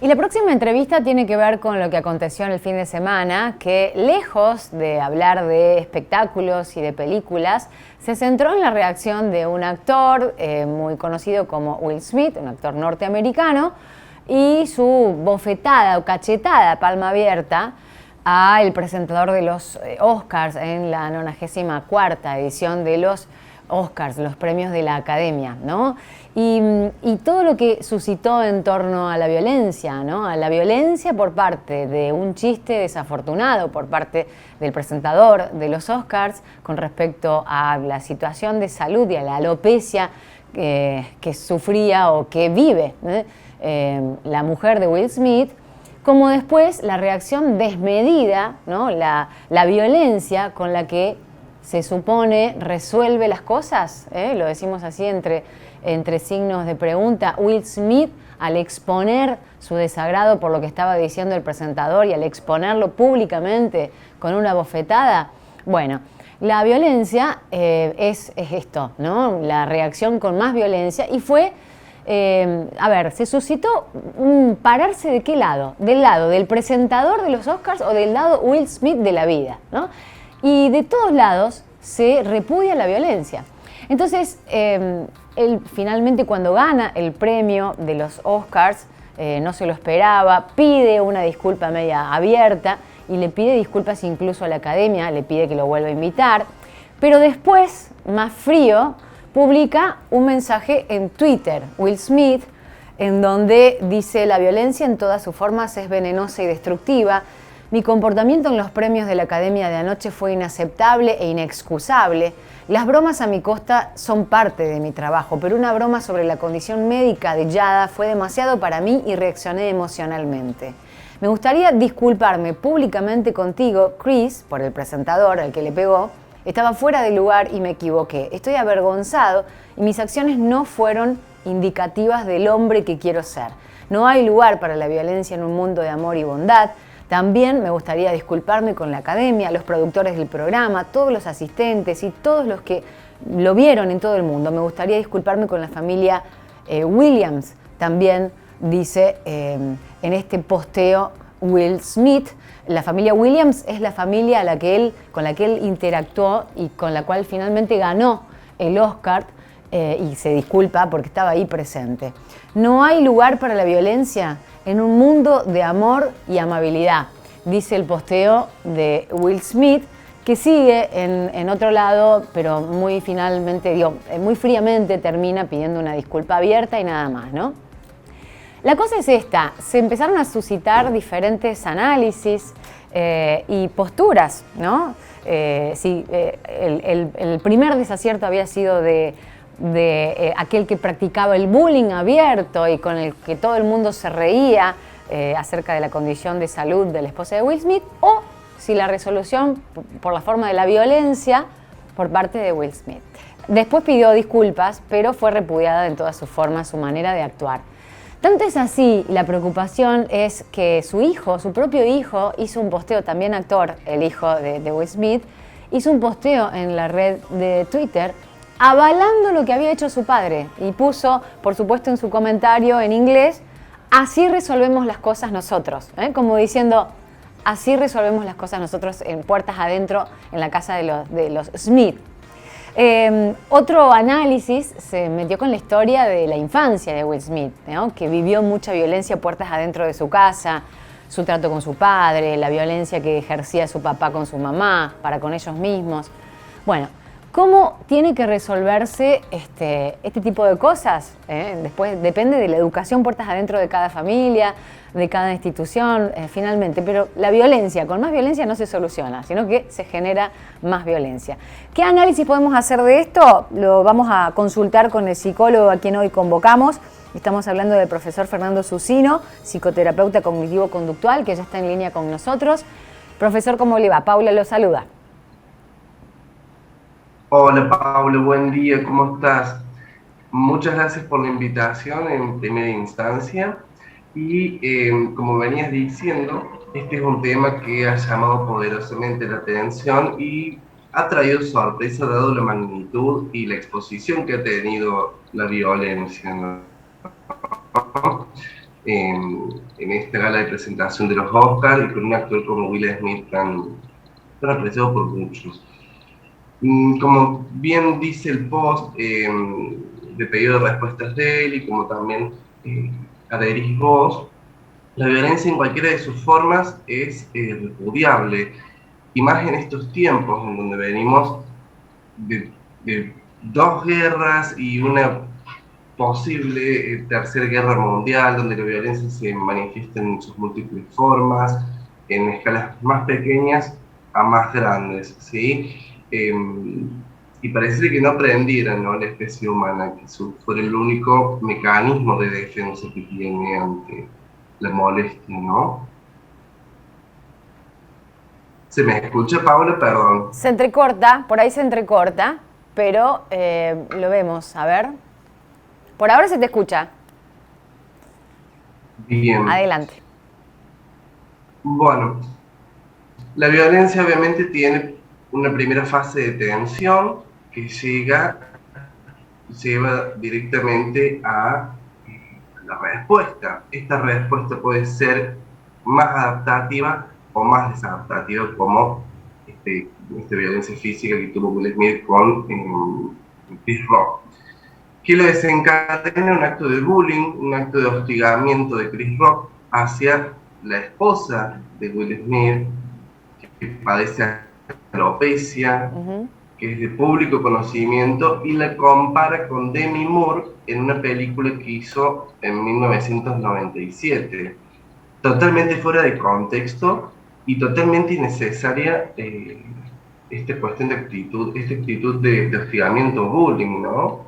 la próxima entrevista tiene que ver con lo que aconteció en el fin de semana, que lejos de hablar de espectáculos y de películas, se centró en la reacción de un actor muy conocido como Will Smith, un actor norteamericano, y su bofetada o cachetada, palma abierta, al presentador de los Oscars en la 94ª edición de los Oscars, los premios de la Academia, ¿no? Y todo lo que suscitó en torno a la violencia, ¿no? A la violencia por parte de un chiste desafortunado por parte del presentador de los Oscars con respecto a la situación de salud y a la alopecia que sufría o que vive la mujer de Will Smith, como después la reacción desmedida, ¿no? La violencia con la que se supone resuelve las cosas, lo decimos así entre signos de pregunta. Will Smith, al exponer su desagrado por lo que estaba diciendo el presentador y al exponerlo públicamente con una bofetada, bueno, la violencia es esto, ¿no? La reacción con más violencia, y fue, se suscitó un pararse ¿de qué lado? ¿Del lado del presentador de los Oscars o del lado Will Smith de la vida, ¿no? Y de todos lados se repudia la violencia. Entonces, él finalmente, cuando gana el premio de los Oscars, no se lo esperaba, pide una disculpa media abierta y le pide disculpas incluso a la Academia, le pide que lo vuelva a invitar, pero después, más frío, publica un mensaje en Twitter, Will Smith, en donde dice: la violencia en todas sus formas es venenosa y destructiva. Mi comportamiento en los premios de la Academia de anoche fue inaceptable e inexcusable. Las bromas a mi costa son parte de mi trabajo, pero una broma sobre la condición médica de Yada fue demasiado para mí y reaccioné emocionalmente. Me gustaría disculparme públicamente contigo, Chris, por el presentador al que le pegó. Estaba fuera de lugar y me equivoqué. Estoy avergonzado y mis acciones no fueron indicativas del hombre que quiero ser. No hay lugar para la violencia en un mundo de amor y bondad. También me gustaría disculparme con la Academia, los productores del programa, todos los asistentes y todos los que lo vieron en todo el mundo. Me gustaría disculparme con la familia Williams. También dice en este posteo Will Smith. La familia Williams es la familia con la que él interactuó y con la cual finalmente ganó el Oscar, y se disculpa porque estaba ahí presente. No hay lugar para la violencia en un mundo de amor y amabilidad, dice el posteo de Will Smith, que sigue en otro lado, pero muy fríamente termina pidiendo una disculpa abierta y nada más, ¿no? La cosa es esta: se empezaron a suscitar diferentes análisis y posturas, ¿no? El primer desacierto había sido de aquel que practicaba el bullying abierto y con el que todo el mundo se reía acerca de la condición de salud de la esposa de Will Smith, o si la resolución por la forma de la violencia por parte de Will Smith. Después pidió disculpas, pero fue repudiada en todas sus formas su manera de actuar. Tanto es así, la preocupación es que su propio hijo, hizo un posteo, también actor, el hijo de Will Smith, hizo un posteo en la red de Twitter avalando lo que había hecho su padre y puso, por supuesto, en su comentario en inglés: así resolvemos las cosas nosotros, como diciendo, así resolvemos las cosas nosotros en puertas adentro en la casa de los Smith. Otro análisis se metió con la historia de la infancia de Will Smith, ¿no? Que vivió mucha violencia puertas adentro de su casa, su trato con su padre, la violencia que ejercía su papá con su mamá, para con ellos mismos. Bueno, ¿cómo tiene que resolverse este tipo de cosas? Después depende de la educación puertas adentro de cada familia, de cada institución, finalmente. Pero la violencia, con más violencia no se soluciona, sino que se genera más violencia. ¿Qué análisis podemos hacer de esto? Lo vamos a consultar con el psicólogo a quien hoy convocamos. Estamos hablando del profesor Fernando Susino, psicoterapeuta cognitivo-conductual, que ya está en línea con nosotros. Profesor, ¿cómo le va? Paula lo saluda. Hola Pablo, buen día, ¿cómo estás? Muchas gracias por la invitación en primera instancia y como venías diciendo, este es un tema que ha llamado poderosamente la atención y ha traído sorpresa dado la magnitud y la exposición que ha tenido la violencia, ¿no? en esta gala de presentación de los Oscars y con un actor como Will Smith tan apreciado por muchos. Como bien dice el post de pedido de respuestas de él y como también adherís vos, la violencia en cualquiera de sus formas es repudiable, y más en estos tiempos en donde venimos de dos guerras y una posible tercera guerra mundial, donde la violencia se manifiesta en sus múltiples formas, en escalas más pequeñas a más grandes, ¿sí? Eh, y parece que no aprendieran, ¿no?, la especie humana, que fuera el único mecanismo de defensa que tiene ante la molestia, ¿no? ¿Se me escucha, Paula? Perdón. Se entrecorta, por ahí se entrecorta, pero lo vemos. A ver. Por ahora se te escucha. Bien. Adelante. Bueno, la violencia obviamente tiene una primera fase de tensión que lleva directamente a la respuesta. Esta respuesta puede ser más adaptativa o más desadaptativa, como esta violencia física que tuvo Will Smith con Chris Rock, que lo desencadena un acto de bullying, un acto de hostigamiento de Chris Rock hacia la esposa de Will Smith, que padece alopecia, que es de público conocimiento, y la compara con Demi Moore en una película que hizo en 1997. Totalmente fuera de contexto y totalmente innecesaria esta cuestión de actitud, esta actitud de hostigamiento, bullying, ¿no?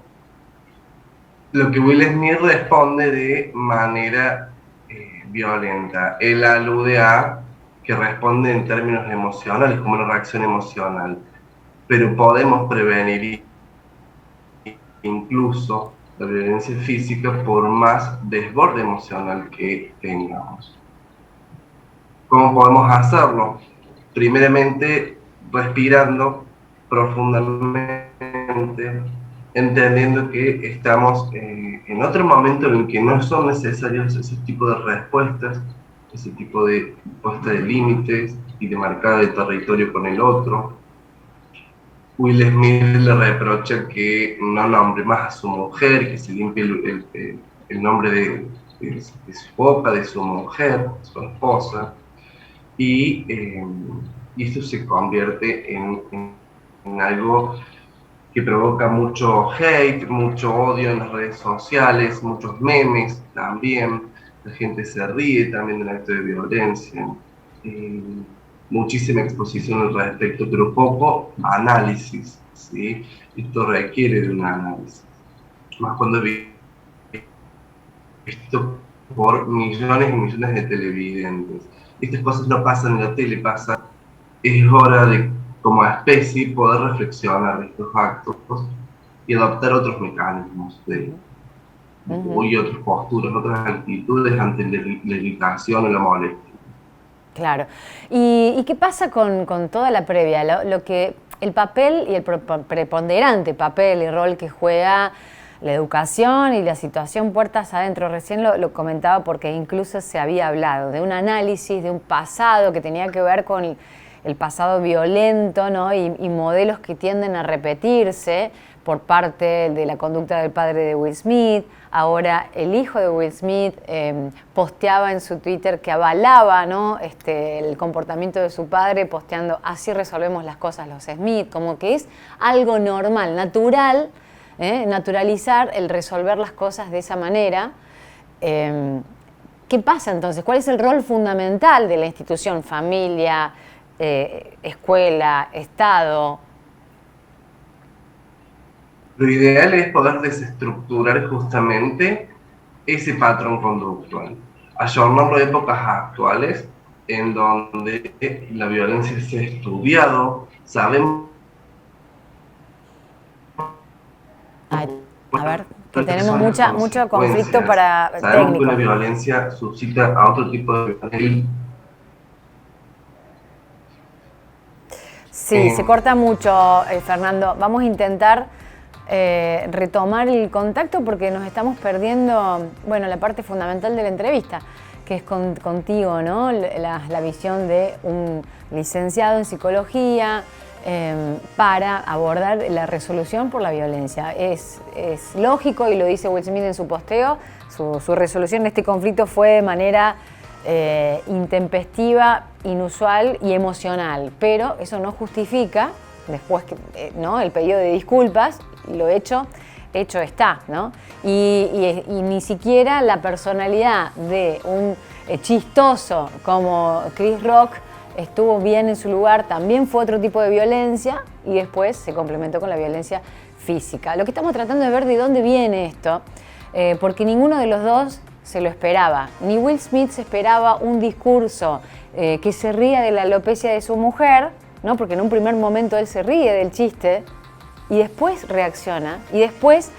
Lo que Will Smith responde de manera violenta. Él alude a que responde en términos emocionales, como una reacción emocional, pero podemos prevenir incluso la violencia física por más desborde emocional que tengamos. ¿Cómo podemos hacerlo? Primeramente, respirando profundamente, entendiendo que estamos en otro momento en el que no son necesarios ese tipo de respuestas, ese tipo de puesta de límites y de marcada de territorio con el otro. Will Smith le reprocha que no nombre más a su mujer, que se limpie el nombre de su boca, de su mujer, su esposa, y esto se convierte en algo que provoca mucho hate, mucho odio en las redes sociales, muchos memes también, la gente se ríe también del acto de violencia, muchísima exposición al respecto, pero poco análisis, ¿sí? Esto requiere de un análisis, más cuando visto por millones y millones de televidentes. Estas cosas no pasan en la tele, pasan. Es hora de, como especie, poder reflexionar de estos actos y adoptar otros mecanismos y otras posturas, otras actitudes ante la irritación o la molestia. Claro. ¿Y qué pasa con toda la previa? El papel y el preponderante papel y rol que juega la educación y la situación puertas adentro. Recién lo comentaba porque incluso se había hablado de un análisis de un pasado que tenía que ver con el pasado violento, ¿no? y modelos que tienden a repetirse por parte de la conducta del padre de Will Smith. Ahora el hijo de Will Smith posteaba en su Twitter que avalaba, ¿no?, el comportamiento de su padre, posteando así resolvemos las cosas los Smith, como que es algo normal, natural, naturalizar el resolver las cosas de esa manera. ¿Qué pasa entonces? ¿Cuál es el rol fundamental de la institución? Familia, escuela, Estado. Lo ideal es poder desestructurar justamente ese patrón conductual, ayornarlo a épocas actuales en donde la violencia se ha estudiado, sabemos. A ver, que tenemos mucho conflicto Sabemos técnico. que una violencia suscita a otro tipo de violencia. Sí, se corta mucho, Fernando. Vamos a intentar retomar el contacto porque nos estamos perdiendo, bueno, la parte fundamental de la entrevista, que es contigo, ¿no? La visión de un licenciado en psicología para abordar la resolución por la violencia. Es lógico, y lo dice Will Smith en su posteo, su resolución de este conflicto fue de manera intempestiva, inusual y emocional, pero eso no justifica después ¿no? el pedido de disculpas. Lo hecho está, ¿no? Y ni siquiera la personalidad de un chistoso como Chris Rock estuvo bien en su lugar. También fue otro tipo de violencia y después se complementó con la violencia física. Lo que estamos tratando de ver de dónde viene esto, porque ninguno de los dos se lo esperaba. Ni Will Smith se esperaba un discurso que se ría de la alopecia de su mujer, ¿no? Porque en un primer momento él se ríe del chiste y después reacciona y después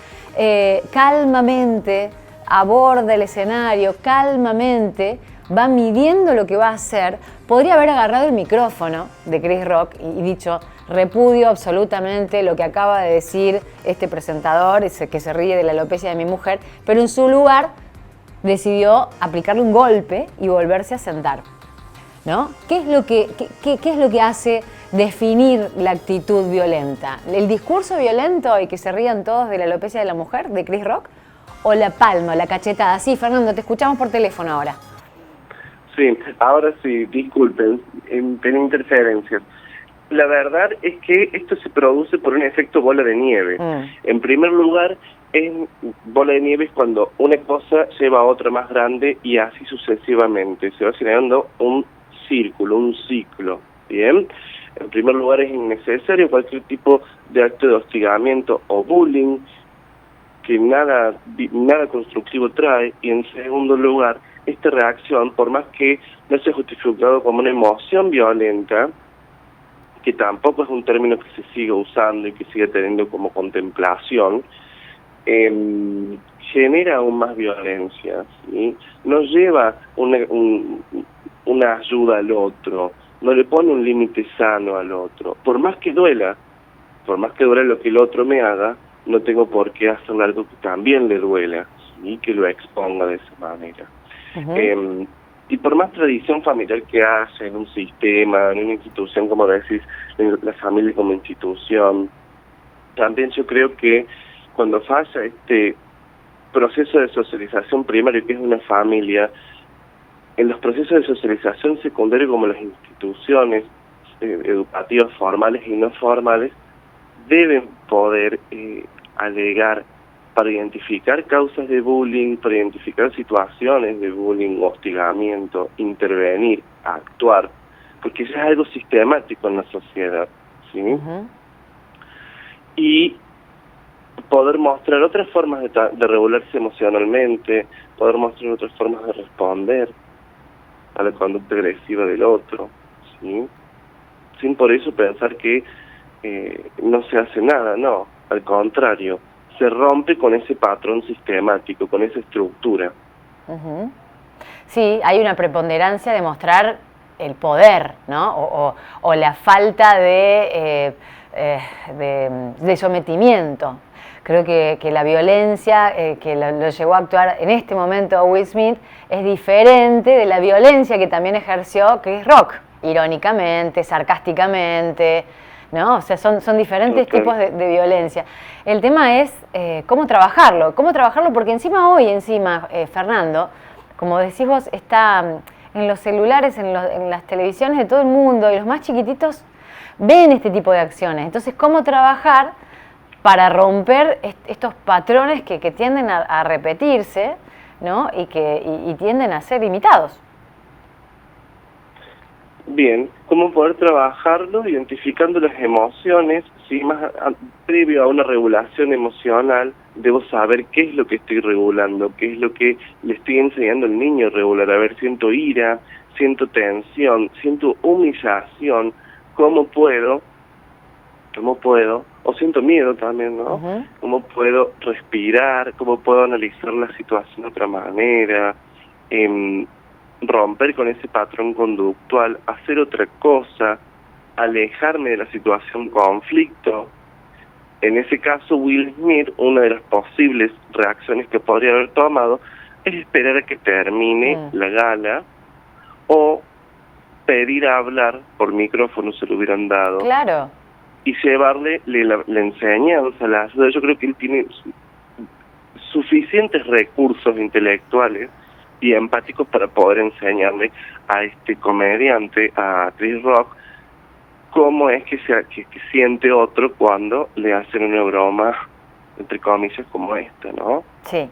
calmamente aborda el escenario, calmamente va midiendo lo que va a hacer. Podría haber agarrado el micrófono de Chris Rock y dicho: repudio absolutamente lo que acaba de decir este presentador, ese que se ríe de la alopecia de mi mujer, pero en su lugar decidió aplicarle un golpe y volverse a sentar, ¿no? ¿Qué es lo que hace definir la actitud violenta? ¿El discurso violento y que se rían todos de la alopecia de la mujer, de Chris Rock? ¿O la palma, la cachetada? Sí, Fernando, te escuchamos por teléfono ahora. Sí, ahora sí, disculpen, tengo interferencias. La verdad es que esto se produce por un efecto bola de nieve. En primer lugar, bola de nieve es cuando una cosa lleva a otra más grande y así sucesivamente. Se va generando un círculo, un ciclo, ¿bien? En primer lugar, es innecesario cualquier tipo de acto de hostigamiento o bullying que nada constructivo trae. Y en segundo lugar, esta reacción, por más que no sea justificado como una emoción violenta, que tampoco es un término que se siga usando y que siga teniendo como contemplación, genera aún más violencia, ¿sí? No lleva una ayuda al otro, no le pone un límite sano al otro. Por más que duela lo que el otro me haga, no tengo por qué hacer algo que también le duela, ¿sí? Que lo exponga de esa manera. Y por más tradición familiar que haya en un sistema, en una institución, como decís, en la familia como institución, también yo creo que cuando falla este proceso de socialización primario, que es una familia, en los procesos de socialización secundaria, como las instituciones educativas formales y no formales, deben poder alegar para identificar causas de bullying, para identificar situaciones de bullying, hostigamiento, intervenir, actuar, porque eso es algo sistemático en la sociedad, ¿sí? Y poder mostrar otras formas de regularse emocionalmente, poder mostrar otras formas de responder a la conducta agresiva del otro, ¿sí? Sin por eso pensar que no se hace nada, no, al contrario, se rompe con ese patrón sistemático, con esa estructura. Sí, hay una preponderancia de mostrar el poder, ¿no? O la falta de sometimiento. Creo que la violencia que lo llevó a actuar en este momento a Will Smith es diferente de la violencia que también ejerció Chris Rock, irónicamente, sarcásticamente, ¿no? O sea, son diferentes tipos de violencia. El tema es cómo trabajarlo, porque encima, Fernando, como decís vos, está en los celulares, en las televisiones de todo el mundo, y los más chiquititos ven este tipo de acciones. Entonces, ¿cómo trabajar para romper estos patrones que tienden a repetirse, ¿no? y tienden a ser imitados? Bien, ¿cómo poder trabajarlo? Identificando las emociones, ¿sí? Previo a una regulación emocional, debo saber qué es lo que estoy regulando, qué es lo que le estoy enseñando al niño a regular. A ver, siento ira, siento tensión, siento humillación, ¿cómo puedo? O siento miedo también, ¿no? ¿Cómo puedo respirar? ¿Cómo puedo analizar la situación de otra manera? Romper con ese patrón conductual, hacer otra cosa, alejarme de la situación conflicto, En ese caso, Will Smith, una de las posibles reacciones que podría haber tomado es esperar a que termine la gala o pedir a hablar por micrófono, se lo hubieran dado. Claro. Y llevarle la enseñanza, la ayuda. Yo creo que él tiene suficientes recursos intelectuales y empáticos para poder enseñarle a este comediante, a Chris Rock, cómo es que siente otro cuando le hacen una broma, entre comillas, como esta, ¿no? Sí.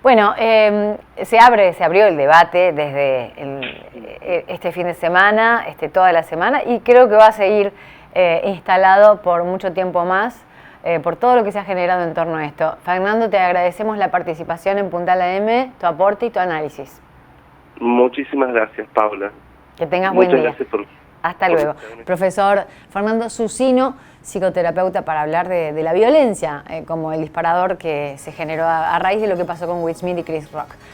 Bueno, se abrió el debate desde este fin de semana, toda la semana, y creo que va a seguir instalado por mucho tiempo más, por todo lo que se ha generado en torno a esto. Fernando, te agradecemos la participación en Puntal AM, tu aporte y tu análisis. Muchísimas gracias, Paula. Que tengas buen día. Muchas gracias Hasta luego. Profesor Fernando Susino, psicoterapeuta, para hablar de la violencia como el disparador que se generó a raíz de lo que pasó con Will Smith y Chris Rock.